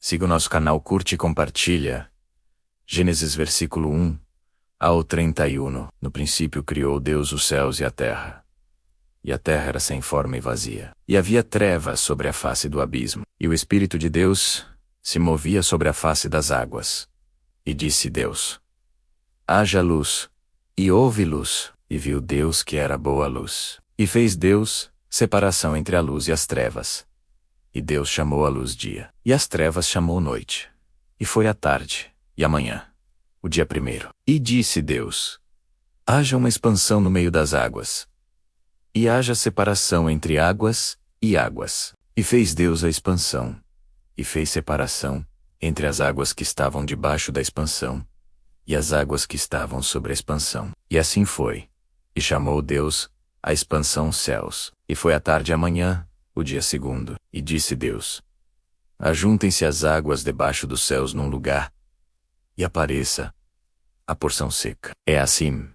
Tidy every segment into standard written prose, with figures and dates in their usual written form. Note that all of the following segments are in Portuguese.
Siga o nosso canal, curte e compartilha. Gênesis versículo 1 ao 31. No princípio criou Deus os céus e a terra. E a terra era sem forma e vazia. E havia trevas sobre a face do abismo. E o Espírito de Deus se movia sobre a face das águas. E disse Deus: haja luz. E houve luz. E viu Deus que era boa a luz. E fez Deus separação entre a luz e as trevas. E Deus chamou a luz dia. E as trevas chamou noite. E foi a tarde e a manhã, o dia primeiro. E disse Deus: haja uma expansão no meio das águas. E haja separação entre águas e águas. E fez Deus a expansão. E fez separação entre as águas que estavam debaixo da expansão e as águas que estavam sobre a expansão. E assim foi. E chamou Deus a expansão céus. E foi a tarde e a manhã, o dia segundo. E disse Deus: ajuntem-se as águas debaixo dos céus num lugar, e apareça a porção seca. É assim.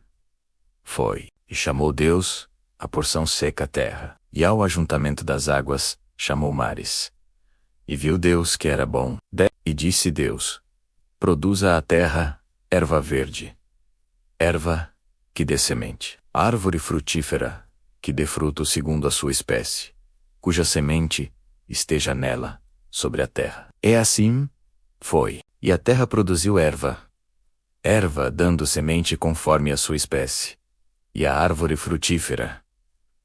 Foi. E chamou Deus a porção seca a terra. E ao ajuntamento das águas, chamou mares. E viu Deus que era bom. E disse Deus: produza a terra erva verde, erva que dê semente, árvore frutífera, que dê fruto segundo a sua espécie, cuja semente esteja nela, sobre a terra. É assim. Foi. E a terra produziu erva, erva dando semente conforme a sua espécie, e a árvore frutífera,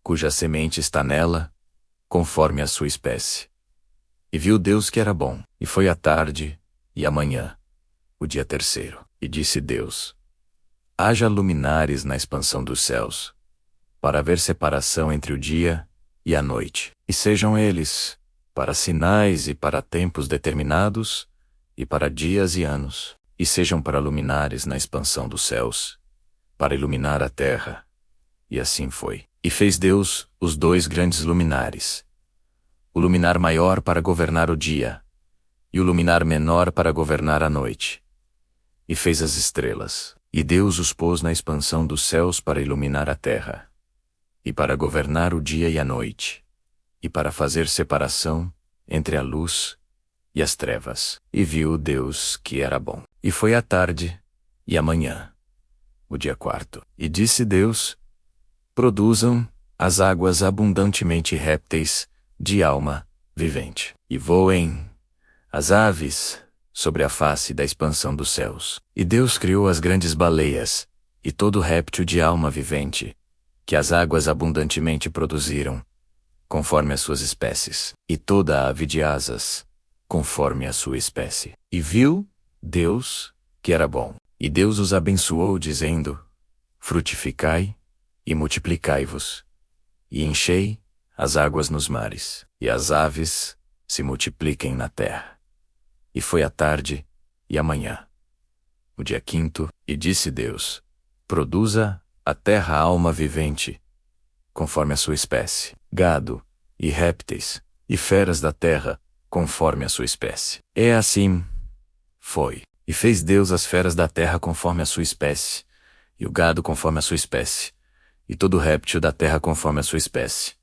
cuja semente está nela, conforme a sua espécie. E viu Deus que era bom. E foi a tarde e a manhã, o dia terceiro. E disse Deus: haja luminares na expansão dos céus, para haver separação entre o dia e a noite. E sejam eles para sinais e para tempos determinados, e para dias e anos. E sejam para luminares na expansão dos céus, para iluminar a terra. E assim foi. E fez Deus os dois grandes luminares, o luminar maior para governar o dia, e o luminar menor para governar a noite. E fez as estrelas. E Deus os pôs na expansão dos céus para iluminar a terra, e para governar o dia e a noite, e para fazer separação entre a luz e as trevas. E viu Deus que era bom. E foi a tarde e a manhã, o dia quarto. E disse Deus: produzam as águas abundantemente répteis de alma vivente, e voem as aves sobre a face da expansão dos céus. E Deus criou as grandes baleias, e todo réptil de alma vivente, que as águas abundantemente produziram, conforme as suas espécies, e toda a ave de asas, conforme a sua espécie. E viu Deus que era bom. E Deus os abençoou, dizendo: frutificai e multiplicai-vos, e enchei as águas nos mares, e as aves se multipliquem na terra. E foi a tarde e a manhã, o dia quinto. E disse Deus: produza a terra alma vivente, conforme a sua espécie, gado, e répteis, e feras da terra, conforme a sua espécie. É assim. Foi. E fez Deus as feras da terra conforme a sua espécie, e o gado conforme a sua espécie, e todo réptil da terra conforme a sua espécie.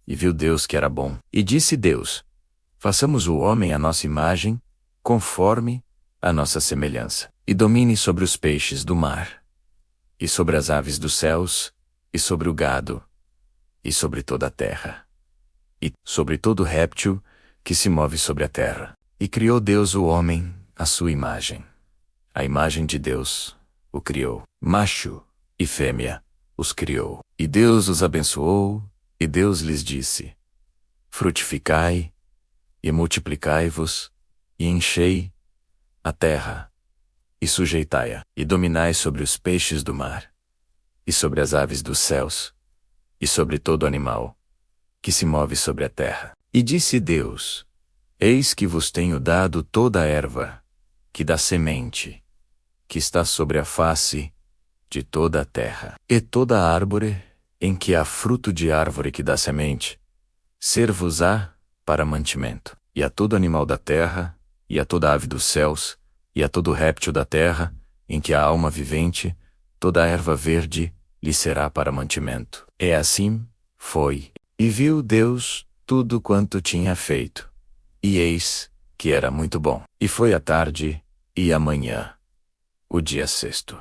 E viu Deus que era bom. E disse Deus: façamos o homem à nossa imagem, conforme a nossa semelhança, e domine sobre os peixes do mar, e sobre as aves dos céus, e sobre o gado, e sobre toda a terra, e sobre todo réptil que se move sobre a terra. E criou Deus o homem à sua imagem. A imagem de Deus o criou. Macho e fêmea os criou. E Deus os abençoou, e Deus lhes disse: frutificai e multiplicai-vos, e enchei a terra, e sujeitai-a, e dominai sobre os peixes do mar, e sobre as aves dos céus, e sobre todo animal que se move sobre a terra. E disse Deus: eis que vos tenho dado toda a erva que dá semente, que está sobre a face de toda a terra, e toda a árvore em que há fruto de árvore que dá semente, ser-vos-á para mantimento, e a todo animal da terra, e a toda ave dos céus, e a todo réptil da terra, em que há alma vivente, toda a erva verde lhe será para mantimento. É assim. Foi. E viu Deus tudo quanto tinha feito. E eis que era muito bom. E foi a tarde, e a manhã, o dia sexto.